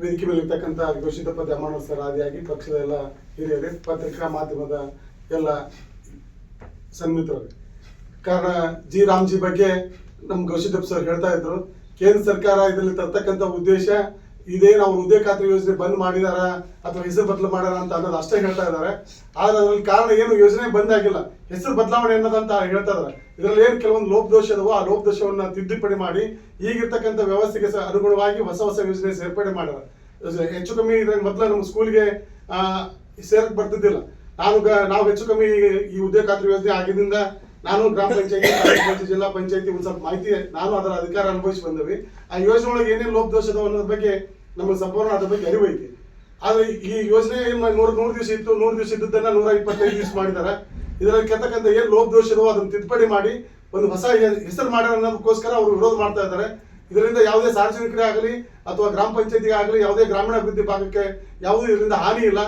ವೇದಿಕೆ ಮೇಲೆ ಇರ್ತಕ್ಕಂಥ ಘೋಷಿತಪ್ಪ ದಮ್ಮಣ್ಣ ಸರ್ ಆದಿಯಾಗಿ ಪಕ್ಷದ ಎಲ್ಲ ಹಿರಿಯರೇ, ಪತ್ರಿಕಾ ಮಾಧ್ಯಮದ ಎಲ್ಲ ಸನ್ಮಿತರು. ಕಾರಣ ಜಿ ರಾಮ್ಜಿ ಬಗ್ಗೆ ನಮ್ಮ ಘೋಷಿತಪ್ಪ ಸರ್ ಹೇಳ್ತಾ ಇದ್ರು, ಕೇಂದ್ರ ಸರ್ಕಾರ ಇದರಲ್ಲಿ ತರ್ತಕ್ಕಂಥ ಉದ್ದೇಶ ಇದೇನು ಅವ್ರು ಉದ್ಯೋಗ ಖಾತ್ರಿ ಯೋಜನೆ ಬಂದ್ ಮಾಡಿದಾರ ಅಥವಾ ಹೆಸರು ಬದಲು ಮಾಡ್ಯಾರ ಅಂತ ಅನ್ನೋದು ಅಷ್ಟೇ ಹೇಳ್ತಾ ಇದ್ದಾರೆ. ಆದ್ರೆ ಅದ್ರಲ್ಲಿ ಕಾರಣ ಏನು ಯೋಜನೆ ಬಂದ್ ಆಗಿಲ್ಲ, ಹೆಸರು ಬದಲಾವಣೆ ಅನ್ನೋದಂತ ಹೇಳ್ತಾ ಇದಾರೆ. ಇದರಲ್ಲಿ ಏನು ಕೆಲವೊಂದು ಲೋಪದೋಷ ಅದವೋ ಆ ಲೋಪದೋಷವನ್ನ ತಿದ್ದುಪಡಿ ಮಾಡಿ ಈಗಿರ್ತಕ್ಕಂಥ ವ್ಯವಸ್ಥೆಗೆ ಅನುಗುಣವಾಗಿ ಹೊಸ ಹೊಸ ಯೋಜನೆ ಸೇರ್ಪಡೆ ಮಾಡ್ಯಾರ. ಹೆಚ್ಚು ಕಮ್ಮಿ ಇದ್ರಾಗ ಮೊದಲ ನಮ್ಮ ಸ್ಕೂಲ್ಗೆ ಸೇರಕ್ ಬರ್ತಿದ್ದಿಲ್ಲ. ನಾವು ಹೆಚ್ಚು ಕಮ್ಮಿ ಈ ಉದ್ಯೋಗ ಖಾತ್ರಿ ಯೋಜನೆ ಆಗಿದ್ದರಿಂದ ನಾನು ಗ್ರಾಮ ಪಂಚಾಯತಿ ಜಿಲ್ಲಾ ಪಂಚಾಯತಿ ಒಂದ್ ಸ್ವಲ್ಪ ಮಾಹಿತಿ ನಾನು ಅದರ ಅಧಿಕಾರ ಅನುಭವಿಸಿ ಬಂದವಿ. ಆ ಯೋಜನೆ ಒಳಗೆ ಏನೇನು ಲೋಪದೋಷ ಅದಾವ ಅನ್ನೋದ್ರ ಬಗ್ಗೆ ನಮಗೆ ಸಂಪೂರ್ಣ ಅದ್ರ ಬಗ್ಗೆ ಅರಿವು ಐತಿ. ಆದ್ರೆ ಈ ಯೋಜನೆ 100 ದಿವಸ ಇತ್ತು, 100 ದಿವಸ ಇದ್ದದನ್ನ 125 ದಿವಸ ಮಾಡಿದಾರೆ. ಇದರಲ್ಲಿ ಕೆತ್ತಕ್ಕಂಥ ಏನ್ ಲೋಪದೋಷ ಇದೋ ಅದನ್ನ ತಿದ್ದುಪಡಿ ಮಾಡಿ ಒಂದು ಹೊಸ ಹೆಸರು ಮಾಡ್ಯಾರ ಅನ್ನೋದಕ್ಕೋಸ್ಕರ ಅವರು ವಿರೋಧ ಮಾಡ್ತಾ ಇದ್ದಾರೆ. ಇದರಿಂದ ಯಾವುದೇ ಸಾರ್ವಜನಿಕರೇ ಆಗಲಿ ಅಥವಾ ಗ್ರಾಮ ಪಂಚಾಯತಿಗೆ ಆಗಲಿ ಯಾವುದೇ ಗ್ರಾಮೀಣ ಅಭಿವೃದ್ಧಿ ಭಾಗಕ್ಕೆ ಯಾವುದೂ ಇದರಿಂದ ಹಾನಿ ಇಲ್ಲ.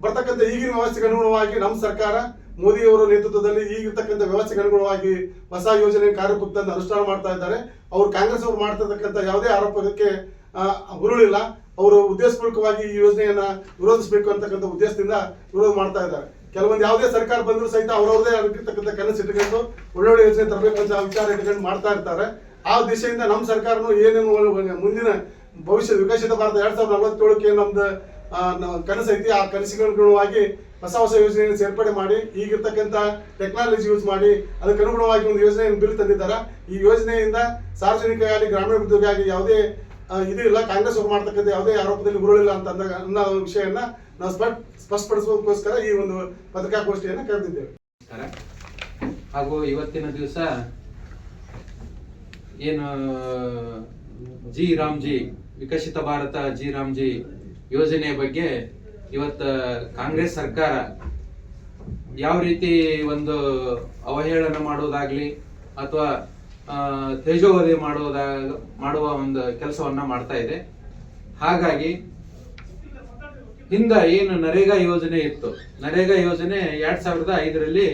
ಬರ್ತಕ್ಕಂಥ ಈಗಿನ ವ್ಯವಸ್ಥೆಗೆ ಅನುಗುಣವಾಗಿ ನಮ್ಮ ಸರ್ಕಾರ ಮೋದಿ ಅವರ ನೇತೃತ್ವದಲ್ಲಿ ಈಗಿರ್ತಕ್ಕಂಥ ವ್ಯವಸ್ಥೆಗೆ ಅನುಗುಣವಾಗಿ ಹೊಸ ಯೋಜನೆ ಕಾರ್ಯರೂಪದಲ್ಲಿ ಅನುಷ್ಠಾನ ಮಾಡ್ತಾ ಇದ್ದಾರೆ. ಅವರು ಕಾಂಗ್ರೆಸ್ ಅವರು ಮಾಡ್ತಿರ್ತಕ್ಕಂಥ ಯಾವುದೇ ಆರೋಪಕ್ಕೆ ಹುರುಳಿಲ್ಲ. ಅವರು ಉದ್ದೇಶಪೂರ್ವಕವಾಗಿ ಈ ಯೋಜನೆಯನ್ನ ವಿರೋಧಿಸಬೇಕು ಅಂತಕ್ಕಂಥ ಉದ್ದೇಶದಿಂದ ವಿರೋಧ ಮಾಡ್ತಾ ಇದ್ದಾರೆ. ಕೆಲವೊಂದು ಯಾವುದೇ ಸರ್ಕಾರ ಬಂದರೂ ಸಹಿತ ಅವರವರದೇ ಆಗಿರ್ತಕ್ಕಂಥ ಕನಸು ಇಟ್ಕೊಂಡು ಒಳ್ಳೊಳ್ಳೆ ಯೋಜನೆ ತರಬೇಕಂತ ವಿಚಾರ ಇಟ್ಕೊಂಡು ಮಾಡ್ತಾ ಇರ್ತಾರೆ. ಆ ದಿಶೆಯಿಂದ ನಮ್ಮ ಸರ್ಕಾರನು ಏನೇನು ಮುಂದಿನ ಭವಿಷ್ಯ ವಿಕಸಿತ ಭಾರತ 2047ಕ್ಕೆ ನಮ್ದು ಕನಸು ಐತಿ. ಆ ಕನಸಿಗೆ ಅನುಗುಣವಾಗಿ ಹೊಸ ಹೊಸ ಯೋಜನೆಯನ್ನು ಸೇರ್ಪಡೆ ಮಾಡಿ ಈಗಿರ್ತಕ್ಕಂಥ ಟೆಕ್ನಾಲಜಿ ಯೂಸ್ ಮಾಡಿ ಅದಕ್ಕೆ ಅನುಗುಣವಾಗಿ ಒಂದು ಯೋಜನೆಯನ್ನು ಬಿಲ್ ತಂದಿದ್ದಾರೆ. ಈ ಯೋಜನೆಯಿಂದ ಸಾರ್ವಜನಿಕವಾಗಿ ಗ್ರಾಮೀಣಾಭಿವೃದ್ಧಿಗಾಗಿ ಯಾವುದೇ ಇದು ಇಲ್ಲ. ಕಾಂಗ್ರೆಸ್ ಅವರು ಮಾಡ್ತಕ್ಕಂಥ ಯಾವುದೇ ಆರೋಪದಲ್ಲಿ ಉರುಳಿಲ್ಲ ಅಂತ ಅನ್ನೋ ವಿಷಯವನ್ನ ನಾವು ಸ್ಪಷ್ಟಪಡಿಸೋದಕ್ಕೋಸ್ಕರ ಈ ಒಂದು ಪತ್ರಿಕಾಗೋಷ್ಠಿಯನ್ನು ಕರೆದಿದ್ದೇವೆ. ಹಾಗೂ ಇವತ್ತಿನ ದಿವಸ ಏನು ಜಿ ರಾಮ್ಜಿ ವಿಕಸಿತ ಭಾರತ ಜಿ ರಾಮ್ಜಿ ಯೋಜನೆ ಬಗ್ಗೆ ಇವತ್ತು ಕಾಂಗ್ರೆಸ್ ಸರ್ಕಾರ ಯಾವ ರೀತಿ ಒಂದು ಅವಹೇಳನ ಮಾಡೋದಾಗ್ಲಿ ಅಥವಾ ತೇಜೋವಧೆ ಮಾಡುವ ಒಂದು ಕೆಲಸವನ್ನ ಮಾಡ್ತಾ ಇದೆ. ಹಾಗಾಗಿ ಹಿಂದ ಏನು ನರೇಗಾ ಯೋಜನೆ ಇತ್ತು, ನರೇಗಾ ಯೋಜನೆ 2005ರಲ್ಲಿ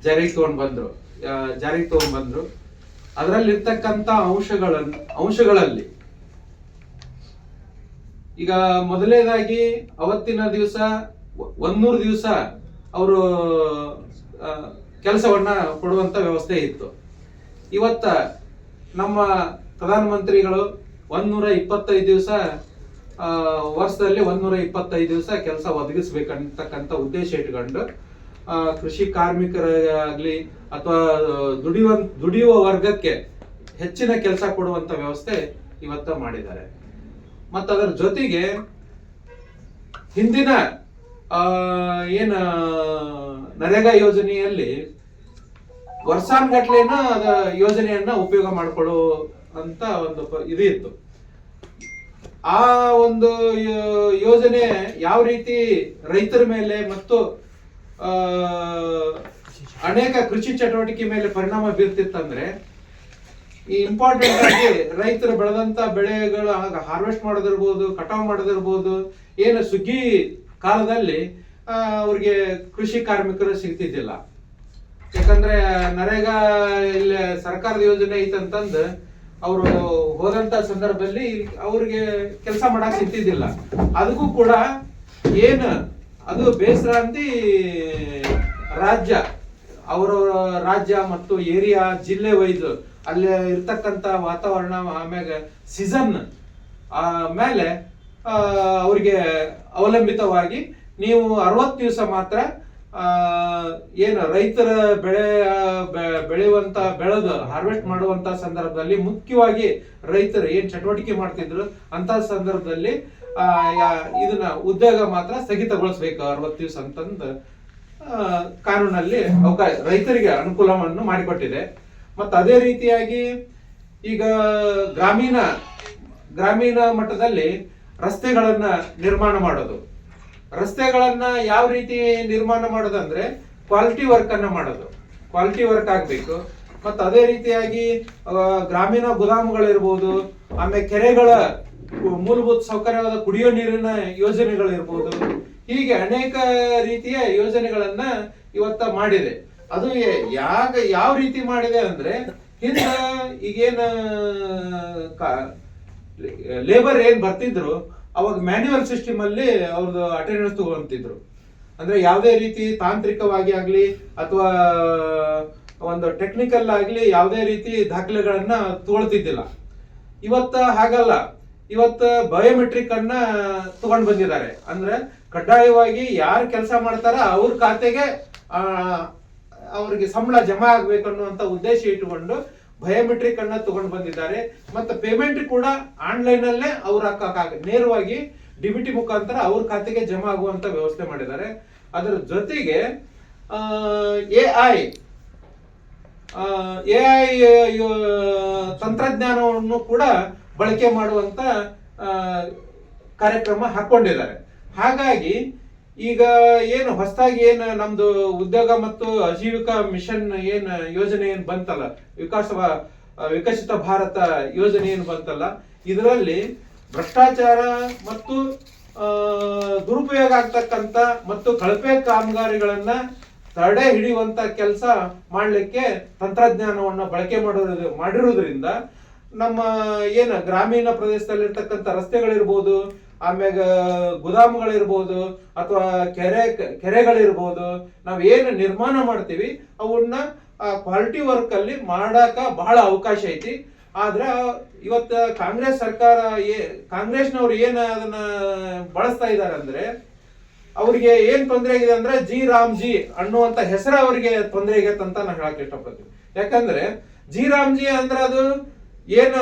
ಜಾರಿಗೆ ತಗೊಂಡ್ ಬಂದ್ರು. ಅದರಲ್ಲಿರ್ತಕ್ಕಂಥ ಅಂಶಗಳಲ್ಲಿ ಈಗ ಮೊದಲನೇದಾಗಿ ಅವತ್ತಿನ ದಿವಸ 100 ದಿವಸ ಅವರು ಕೆಲಸವನ್ನ ಕೊಡುವಂತ ವ್ಯವಸ್ಥೆ ಇತ್ತು. ಇವತ್ತ ನಮ್ಮ ಪ್ರಧಾನಮಂತ್ರಿಗಳು 125 ದಿವಸ ವರ್ಷದಲ್ಲಿ 125 ದಿವಸ ಕೆಲಸ ಒದಗಿಸ್ಬೇಕಂತಕ್ಕಂಥ ಉದ್ದೇಶ ಇಟ್ಕೊಂಡು ಕೃಷಿ ಕಾರ್ಮಿಕರಾಗ್ಲಿ ಅಥವಾ ದುಡಿಯುವ ವರ್ಗಕ್ಕೆ ಹೆಚ್ಚಿನ ಕೆಲಸ ಕೊಡುವಂತ ವ್ಯವಸ್ಥೆ ಇವತ್ತ ಮಾಡಿದ್ದಾರೆ. ಮತ್ತು ಅದರ ಜೊತೆಗೆ ಹಿಂದಿನ ಏನ ನರೇಗಾ ಯೋಜನೆಯಲ್ಲಿ ವರ್ಷಾನ್ಗಟ್ಲೆನ ಅದ ಯೋಜನೆಯನ್ನ ಉಪಯೋಗ ಮಾಡಿಕೊಳ್ಳೋ ಅಂತ ಒಂದು ಇದು ಇತ್ತು. ಆ ಒಂದು ಯೋಜನೆ ಯಾವ ರೀತಿ ರೈತರ ಮೇಲೆ ಮತ್ತು ಅನೇಕ ಕೃಷಿ ಚಟುವಟಿಕೆ ಮೇಲೆ ಪರಿಣಾಮ ಬೀರ್ತಿತ್ತಂದ್ರೆ, ಈ ಇಂಪಾರ್ಟೆಂಟ್ ಆಗಿ ರೈತರು ಬೆಳೆದಂತ ಬೆಳೆಗಳು ಹಾರ್ವೆಸ್ಟ್ ಮಾಡೋದಿರ್ಬೋದು, ಕಟಾವ್ ಮಾಡೋದಿರ್ಬೋದು, ಏನು ಸುಗ್ಗಿ ಕಾಲದಲ್ಲಿ ಅವ್ರಿಗೆ ಕೃಷಿ ಕಾರ್ಮಿಕರು ಸಿಗ್ತಿದ್ದಿಲ್ಲ. ಯಾಕಂದ್ರೆ ನರೇಗಾ ಇಲ್ಲಿ ಸರ್ಕಾರದ ಯೋಜನೆ ಐತಂತಂದು ಅವರು ಹೋದಂತ ಸಂದರ್ಭದಲ್ಲಿ ಅವ್ರಿಗೆ ಕೆಲಸ ಮಾಡಕ್ ಸಿಗ್ತಿದ್ದಿಲ್ಲ. ಅದಕ್ಕೂ ಕೂಡ ಏನು ಅದು ಬೇಸರ ಅಂತ ಅವರವರ ರಾಜ್ಯ ಮತ್ತು ಏರಿಯಾ ಜಿಲ್ಲೆ ವೈಸ್ ಅಲ್ಲಿ ಇರ್ತಕ್ಕಂಥ ವಾತಾವರಣ ಆಮ್ಯಾಗ ಸೀಸನ್ ಮೇಲೆ ಅವ್ರಿಗೆ ಅವಲಂಬಿತವಾಗಿ ನೀವು 60 ದಿವಸ ಮಾತ್ರ ಏನು ರೈತರ ಬೆಳೆದು ಹಾರ್ವೆಸ್ಟ್ ಮಾಡುವಂತ ಸಂದರ್ಭದಲ್ಲಿ, ಮುಖ್ಯವಾಗಿ ರೈತರು ಏನ್ ಚಟುವಟಿಕೆ ಮಾಡ್ತಿದ್ರು ಅಂತ ಸಂದರ್ಭದಲ್ಲಿ ಇದನ್ನ ಉದ್ಯೋಗ ಮಾತ್ರ ಸ್ಥಗಿತಗೊಳಿಸ್ಬೇಕು 60 ದಿವಸ ಅಂತಂದು ಕಾನೂನಲ್ಲಿ ರೈತರಿಗೆ ಅನುಕೂಲವನ್ನು ಮಾಡಿಕೊಟ್ಟಿದೆ. ಮತ್ತು ಅದೇ ರೀತಿಯಾಗಿ ಈಗ ಗ್ರಾಮೀಣ ಮಟ್ಟದಲ್ಲಿ ರಸ್ತೆಗಳನ್ನ ನಿರ್ಮಾಣ ಮಾಡೋದು. ರಸ್ತೆಗಳನ್ನ ಯಾವ ರೀತಿ ನಿರ್ಮಾಣ ಮಾಡೋದಂದ್ರೆ ಕ್ವಾಲಿಟಿ ವರ್ಕ್ ಅನ್ನ ಮಾಡೋದು, ಕ್ವಾಲಿಟಿ ವರ್ಕ್ ಆಗ್ಬೇಕು. ಮತ್ತು ಅದೇ ರೀತಿಯಾಗಿ ಗ್ರಾಮೀಣ ಗೋದಾಮುಗಳಿರ್ಬೋದು, ಆಮೇಲೆ ಕೆರೆಗಳ ಮೂಲಭೂತ ಸೌಕರ್ಯವಾದ ಕುಡಿಯೋ ನೀರಿನ ಯೋಜನೆಗಳಿರ್ಬೋದು, ಹೀಗೆ ಅನೇಕ ರೀತಿಯ ಯೋಜನೆಗಳನ್ನ ಇವತ್ತ ಮಾಡಿದೆ. ಅದು ಯಾವ ರೀತಿ ಮಾಡಿದೆ ಅಂದ್ರೆ, ಹಿಂದ ಈಗೇನ ಲೇಬರ್ ಏನ್ ಬರ್ತಿದ್ರು ಅವಾಗ ಮ್ಯಾನ್ಯುವಲ್ ಸಿಸ್ಟಮ್ ಅಲ್ಲಿ ಅವ್ರದ್ದು ಅಟೆಂಡೆನ್ಸ್ ತಗೊಂತಿದ್ರು. ಅಂದ್ರೆ ಯಾವುದೇ ರೀತಿ ತಾಂತ್ರಿಕವಾಗಿ ಆಗ್ಲಿ ಅಥವಾ ಒಂದು ಟೆಕ್ನಿಕಲ್ ಆಗ್ಲಿ ಯಾವುದೇ ರೀತಿ ದಾಖಲೆಗಳನ್ನ ತಗೊಳ್ತಿದ್ದಿಲ್ಲ. ಇವತ್ತು ಹಾಗಲ್ಲ, ಇವತ್ತು ಬಯೋಮೆಟ್ರಿಕ್ ಅನ್ನ ತಗೊಂಡ್ ಬಂದಿದ್ದಾರೆ. ಅಂದ್ರೆ ಕಡ್ಡಾಯವಾಗಿ ಯಾರು ಕೆಲಸ ಮಾಡ್ತಾರ ಅವ್ರ ಖಾತೆಗೆ ಅವ್ರಿಗೆ ಸಂಬಳ ಜಮಾ ಆಗ್ಬೇಕು ಅನ್ನುವಂತ ಉದ್ದೇಶ ಇಟ್ಟುಕೊಂಡು ಬಯೋಮೆಟ್ರಿಕ್ ಅನ್ನ ತಗೊಂಡು ಬಂದಿದ್ದಾರೆ. ಮತ್ತೆ ಪೇಮೆಂಟ್ ಕೂಡ ಆನ್ಲೈನ್ ಅಲ್ಲೇ ಅವ್ರ ನೇರವಾಗಿ ಡಿಬಿಟಿ ಮುಖಾಂತರ ಅವ್ರ ಖಾತೆಗೆ ಜಮಾ ಆಗುವಂತ ವ್ಯವಸ್ಥೆ ಮಾಡಿದ್ದಾರೆ. ಅದರ ಜೊತೆಗೆ ಎಐ ತಂತ್ರಜ್ಞಾನವನ್ನು ಕೂಡ ಬಳಕೆ ಮಾಡುವಂತ ಕಾರ್ಯಕ್ರಮ ಹಾಕೊಂಡಿದ್ದಾರೆ. ಹಾಗಾಗಿ ಈಗ ಏನು ಹೊಸದಾಗಿ ಏನು ನಮ್ದು ಉದ್ಯೋಗ ಮತ್ತು ಆಜೀವಿಕಾ ಮಿಷನ್ ಏನ್ ಯೋಜನೆ ಏನ್ ಬಂತಲ್ಲ, ವಿಕಸಿತ ಭಾರತ ಯೋಜನೆ ಏನ್ ಬಂತಲ್ಲ, ಇದರಲ್ಲಿ ಭ್ರಷ್ಟಾಚಾರ ಮತ್ತು ದುರುಪಯೋಗ ಆಗ್ತಕ್ಕಂತ ಮತ್ತು ಕಳಪೆ ಕಾಮಗಾರಿಗಳನ್ನ ತಡೆ ಹಿಡಿಯುವಂತ ಕೆಲಸ ಮಾಡ್ಲಿಕ್ಕೆ ತಂತ್ರಜ್ಞಾನವನ್ನ ಬಳಕೆ ಮಾಡಿರುವುದರಿಂದ ನಮ್ಮ ಏನು ಗ್ರಾಮೀಣ ಪ್ರದೇಶದಲ್ಲಿರ್ತಕ್ಕಂಥ ರಸ್ತೆಗಳಿರ್ಬೋದು, ಆಮ್ಯಾಗ ಗುದಾಮುಗಳಿರ್ಬೋದು ಅಥವಾ ಕೆರೆಗಳಿರ್ಬೋದು, ನಾವ್ ಏನು ನಿರ್ಮಾಣ ಮಾಡ್ತೀವಿ ಅವನ್ನ ಕ್ವಾಲಿಟಿ ವರ್ಕ್ ಅಲ್ಲಿ ಮಾಡಾಕ ಬಹಳ ಅವಕಾಶ ಐತಿ. ಆದ್ರ ಇವತ್ತ ಕಾಂಗ್ರೆಸ್ ಸರ್ಕಾರ ಕಾಂಗ್ರೆಸ್ನವ್ರು ಏನ್ ಅದನ್ನ ಬಳಸ್ತಾ ಇದಾರೆ ಅಂದ್ರೆ, ಅವ್ರಿಗೆ ಏನ್ ತೊಂದರೆ ಆಗಿದೆ ಅಂದ್ರೆ ಜಿ ರಾಮ್ಜಿ ಅನ್ನುವಂತ ಹೆಸರು ಅವರಿಗೆ ತೊಂದರೆ ಆಗೈತೆ ಅಂತ ನಾನು ಹೇಳಕ್ ಇಷ್ಟಪಡ್ತೀನಿ. ಯಾಕಂದ್ರೆ ಜಿ ರಾಮ್ಜಿ ಅಂದ್ರೆ ಅದು ಏನು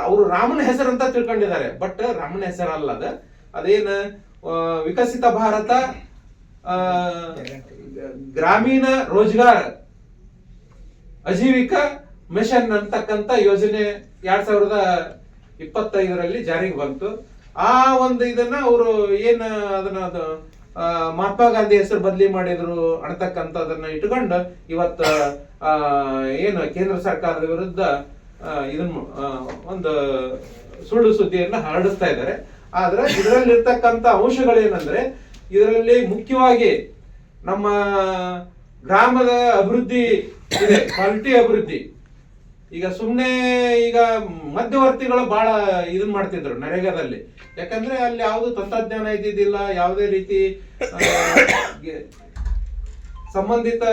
ಅವರು ರಾಮನ ಹೆಸರು ಅಂತ ತಿಳ್ಕೊಂಡಿದ್ದಾರೆ, ಬಟ್ ರಾಮನ ಹೆಸರಲ್ಲ ಅದು. ಅದೇನ ವಿಕಸಿತ ಭಾರತ ಗ್ರಾಮೀಣ ರೋಜ್ಗಾರ್ ಆಜೀವಿಕಾ ಮಿಷನ್ ಅಂತಕ್ಕಂತ ಯೋಜನೆ 2025ರಲ್ಲಿ ಜಾರಿಗೆ ಬಂತು. ಆ ಒಂದು ಇದನ್ನ ಅವರು ಏನ್ ಅದನ್ನ ಮಹಾತ್ಮ ಗಾಂಧಿ ಹೆಸರು ಬದಲಿ ಮಾಡಿದ್ರು ಅನ್ನತಕ್ಕಂಥದನ್ನ ಇಟ್ಕೊಂಡು ಇವತ್ತ ಏನು ಕೇಂದ್ರ ಸರ್ಕಾರದ ವಿರುದ್ಧ ಇದನ್ನ ಒಂದು ಸುಳ್ಳು ಸುದ್ದಿಯನ್ನ ಹರಡಿಸ್ತಾ ಇದ್ದಾರೆ. ಆದ್ರೆ ಇದರಲ್ಲಿರ್ತಕ್ಕಂಥ ಅಂಶಗಳೇನಂದ್ರೆ, ಇದರಲ್ಲಿ ಮುಖ್ಯವಾಗಿ ನಮ್ಮ ಗ್ರಾಮದ ಅಭಿವೃದ್ಧಿ ಇದೆ, ಕ್ವಾಲಿಟಿ ಅಭಿವೃದ್ಧಿ. ಈಗ ಸುಮ್ಮನೆ ಈಗ ಮಧ್ಯವರ್ತಿಗಳು ಬಹಳ ಇದನ್ ಮಾಡ್ತಿದ್ರು ನರೇಗಾದಲ್ಲಿ. ಯಾಕಂದ್ರೆ ಅಲ್ಲಿ ಯಾವ್ದು ತಂತ್ರಜ್ಞಾನ ಇದ್ದಿದ್ದಿಲ್ಲ, ಯಾವುದೇ ರೀತಿ ಸಂಬಂಧಿತ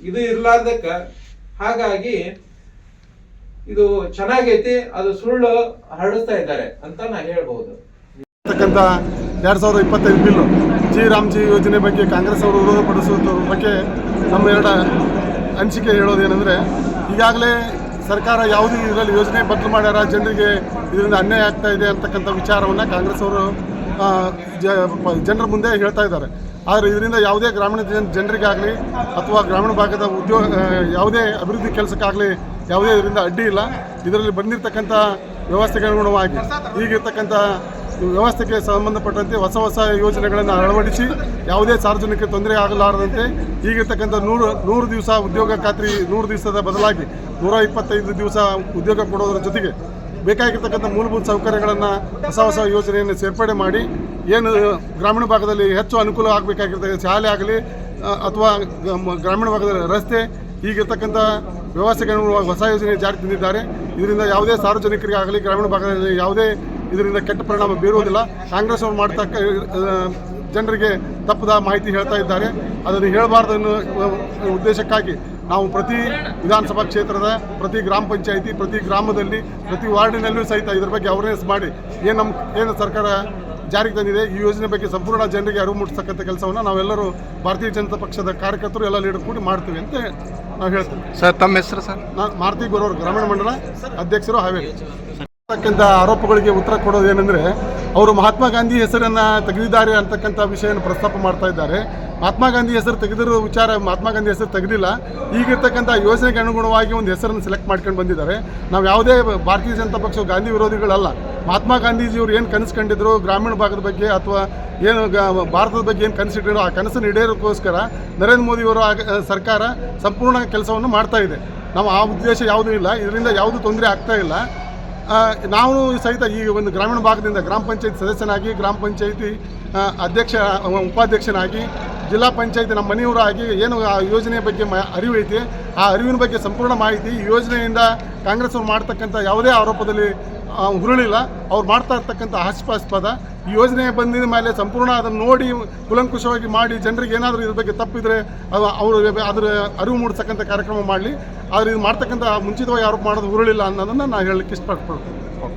ಇದು ಇರ್ಲಾರ್ದಕ್ಕ, ಹಾಗಾಗಿ ಇದು ಚೆನ್ನಾಗೈತಿ, ಅದು ಸುಳ್ಳು ಹರಡಿಸ್ತಾ ಇದ್ದಾರೆ ಅಂತ ನಾ ಹೇಳ್ಬಹುದು. 2025 ಬಿಲ್ಲು ಜಿ ರಾಮ್ಜಿ ಯೋಜನೆ ಬಗ್ಗೆ ಕಾಂಗ್ರೆಸ್ ಅವರು ವಿರೋಧ ಪಡಿಸುವುದ್ರ ಬಗ್ಗೆ ನಮ್ಮ ಎರಡು ಅನಿಸಿಕೆ ಹೇಳೋದೇನೆಂದರೆ, ಈಗಾಗಲೇ ಸರ್ಕಾರ ಯಾವುದೇ ಇದರಲ್ಲಿ ಯೋಜನೆ ಬದಲು ಮಾಡ್ಯಾರ, ಜನರಿಗೆ ಇದರಿಂದ ಅನ್ಯಾಯ ಆಗ್ತಾ ಇದೆ ಅಂತಕ್ಕಂಥ ವಿಚಾರವನ್ನು ಕಾಂಗ್ರೆಸ್ ಅವರು ಜನರ ಮುಂದೆ ಹೇಳ್ತಾ ಇದ್ದಾರೆ. ಆದರೆ ಇದರಿಂದ ಯಾವುದೇ ಗ್ರಾಮೀಣ ಜನರಿಗಾಗಲಿ ಅಥವಾ ಗ್ರಾಮೀಣ ಭಾಗದ ಉದ್ಯೋಗ ಯಾವುದೇ ಅಭಿವೃದ್ಧಿ ಕೆಲಸಕ್ಕಾಗಲಿ ಯಾವುದೇ ಇದರಿಂದ ಅಡ್ಡಿ ಇಲ್ಲ. ಇದರಲ್ಲಿ ಬಂದಿರತಕ್ಕಂಥ ವ್ಯವಸ್ಥೆಗೆ ಅನುಗುಣವಾಗಿ ಈಗಿರ್ತಕ್ಕಂಥ ವ್ಯವಸ್ಥೆಗೆ ಸಂಬಂಧಪಟ್ಟಂತೆ ಹೊಸ ಯೋಜನೆಗಳನ್ನು ಅಳವಡಿಸಿ ಯಾವುದೇ ಸಾರ್ವಜನಿಕರಿಗೆ ತೊಂದರೆ ಆಗಲಾರದಂತೆ ಈಗಿರ್ತಕ್ಕಂಥ 100 ದಿವಸ ಉದ್ಯೋಗ ಖಾತ್ರಿ 100 ದಿವಸದ ಬದಲಾಗಿ 125 ದಿವಸ ಉದ್ಯೋಗ ಕೊಡೋದ್ರ ಜೊತೆಗೆ ಬೇಕಾಗಿರ್ತಕ್ಕಂಥ ಮೂಲಭೂತ ಸೌಕರ್ಯಗಳನ್ನು ಹೊಸ ಯೋಜನೆಯನ್ನು ಸೇರ್ಪಡೆ ಮಾಡಿ ಏನು ಗ್ರಾಮೀಣ ಭಾಗದಲ್ಲಿ ಹೆಚ್ಚು ಅನುಕೂಲ ಆಗಬೇಕಾಗಿರ್ತಕ್ಕಂಥ ಶಾಲೆ ಆಗಲಿ ಅಥವಾ ಗ್ರಾಮೀಣ ಭಾಗದ ರಸ್ತೆ ಹೀಗಿರ್ತಕ್ಕಂಥ ವ್ಯವಸ್ಥೆಗಳನ್ನು ಹೊಸ ಯೋಜನೆ ಜಾರಿ ತಂದಿದ್ದಾರೆ. ಇದರಿಂದ ಯಾವುದೇ ಸಾರ್ವಜನಿಕರಿಗಾಗಲಿ ಗ್ರಾಮೀಣ ಭಾಗದಲ್ಲಿ ಯಾವುದೇ ಇದರಿಂದ ಕೆಟ್ಟ ಪರಿಣಾಮ ಬೀರುವುದಿಲ್ಲ. ಕಾಂಗ್ರೆಸ್ ಅವರು ಮಾಡ್ತಕ್ಕ ಜನರಿಗೆ ತಪ್ಪದ ಮಾಹಿತಿ ಹೇಳ್ತಾ ಇದ್ದಾರೆ. ಅದನ್ನು ಹೇಳಬಾರ್ದು ಅನ್ನೋ ಉದ್ದೇಶಕ್ಕಾಗಿ ನಾವು ಪ್ರತಿ ವಿಧಾನಸಭಾ ಕ್ಷೇತ್ರದ ಪ್ರತಿ ಗ್ರಾಮ ಪಂಚಾಯಿತಿ ಪ್ರತಿ ಗ್ರಾಮದಲ್ಲಿ ಪ್ರತಿ ವಾರ್ಡಿನಲ್ಲೂ ಸಹಿತ ಇದರ ಬಗ್ಗೆ ಅವೇರ್ನೆಸ್ ಮಾಡಿ ಏನು ಸರ್ಕಾರ ಜಾರಿಗೆ ತಂದಿದೆ ಈ ಯೋಜನೆ ಬಗ್ಗೆ ಸಂಪೂರ್ಣ ಜನರಿಗೆ ಅರಿವು ಮೂಡಿಸ್ತಕ್ಕಂಥ ಕೆಲಸವನ್ನು ನಾವೆಲ್ಲರೂ ಭಾರತೀಯ ಜನತಾ ಪಕ್ಷದ ಕಾರ್ಯಕರ್ತರು ಎಲ್ಲ ಲೀಡರ್ ಕೂಡಿ ಮಾಡ್ತೀವಿ ಅಂತ ನಾವು ಹೇಳ್ತೀವಿ. ಸರ್ ತಮ್ಮ ಹೆಸರು? ಸರ್ ನಾನು ಮಾರುತಿ ಗುರೂರು, ಗ್ರಾಮೀಣ ಮಂಡಲ ಅಧ್ಯಕ್ಷರು, ಹಾವೇರಿ. ಆರೋಪಗಳಿಗೆ ಉತ್ತರ ಕೊಡೋದೇನೆಂದರೆ, ಅವರು ಮಹಾತ್ಮ ಗಾಂಧಿ ಹೆಸರನ್ನು ತೆಗೆದಿದ್ದಾರೆ ಅಂತಕ್ಕಂಥ ವಿಷಯವನ್ನು ಪ್ರಸ್ತಾಪ ಮಾಡ್ತಾ ಇದ್ದಾರೆ. ಮಹಾತ್ಮ ಗಾಂಧಿ ಹೆಸರು ತೆಗೆದಿರೋ ವಿಚಾರ, ಮಹಾತ್ಮ ಗಾಂಧಿ ಹೆಸರು ತೆಗೆದಿಲ್ಲ. ಈಗಿರ್ತಕ್ಕಂಥ ಯೋಜನೆಗೆ ಅನುಗುಣವಾಗಿ ಒಂದು ಹೆಸರನ್ನು ಸೆಲೆಕ್ಟ್ ಮಾಡ್ಕೊಂಡು ಬಂದಿದ್ದಾರೆ. ನಾವು ಯಾವುದೇ ಭಾರತೀಯ ಜನತಾ ಪಕ್ಷ ಗಾಂಧಿ ವಿರೋಧಿಗಳಲ್ಲ. ಮಹಾತ್ಮ ಗಾಂಧೀಜಿಯವರು ಏನು ಕನಸು ಕಂಡಿದ್ರು ಗ್ರಾಮೀಣ ಭಾಗದ ಬಗ್ಗೆ ಅಥವಾ ಏನು ಭಾರತದ ಬಗ್ಗೆ ಏನು ಕನಸಿಟ್ಟಿರೋ ಆ ಕನಸನ್ನು ಈಡೇರೋಕ್ಕೋಸ್ಕರ ನರೇಂದ್ರ ಮೋದಿಯವರ ಸರ್ಕಾರ ಸಂಪೂರ್ಣ ಕೆಲಸವನ್ನು ಮಾಡ್ತಾ ಇದೆ. ನಾವು ಆ ಉದ್ದೇಶ ಯಾವುದೂ ಇಲ್ಲ, ಇದರಿಂದ ಯಾವುದೂ ತೊಂದರೆ ಆಗ್ತಾ ಇಲ್ಲ. ನಾವು ಸಹಿತ ಈ ಒಂದು ಗ್ರಾಮೀಣ ಭಾಗದಿಂದ ಗ್ರಾಮ ಪಂಚಾಯತ್ ಸದಸ್ಯನಾಗಿ, ಗ್ರಾಮ ಪಂಚಾಯತಿ ಅಧ್ಯಕ್ಷ ಉಪಾಧ್ಯಕ್ಷನಾಗಿ ಜಿಲ್ಲಾ ಪಂಚಾಯತ್ ನಮ್ಮ ಮನೆಯವರಾಗಿ ಏನು ಆ ಯೋಜನೆ ಬಗ್ಗೆ ಅರಿವು ಐತಿ, ಆ ಅರಿವಿನ ಬಗ್ಗೆ ಸಂಪೂರ್ಣ ಮಾಹಿತಿ ಈ ಯೋಜನೆಯಿಂದ ಕಾಂಗ್ರೆಸ್ ಅವ್ರು ಮಾಡ್ತಕ್ಕಂಥ ಯಾವುದೇ ಆರೋಪದಲ್ಲಿ ಹುರುಳಿಲ್ಲ. ಅವ್ರು ಮಾಡ್ತಾ ಇರ್ತಕ್ಕಂಥ ಹಾಸ್ಯಾಸ್ಪದ ಈ ಯೋಜನೆ ಬಂದಿದ ಮೇಲೆ ಸಂಪೂರ್ಣ ಅದನ್ನು ನೋಡಿ ಕುಲಂಕುಷವಾಗಿ ಮಾಡಿ ಜನರಿಗೆ ಏನಾದರೂ ಇದ್ರ ಬಗ್ಗೆ ತಪ್ಪಿದ್ರೆ ಅವರು ಅದರ ಅರಿವು ಮೂಡಿಸ್ತಕ್ಕಂಥ ಕಾರ್ಯಕ್ರಮ ಮಾಡಲಿ. ಆದರೆ ಇದು ಮಾಡ್ತಕ್ಕಂಥ ಮುಂಚಿತವಾಗಿ ಆರೋಪ ಮಾಡೋದು ಹುರುಳಿಲ್ಲ ಅನ್ನೋದನ್ನು ನಾನು ಹೇಳಲಿಕ್ಕೆ ಇಷ್ಟಪಡ್ತೀನಿ.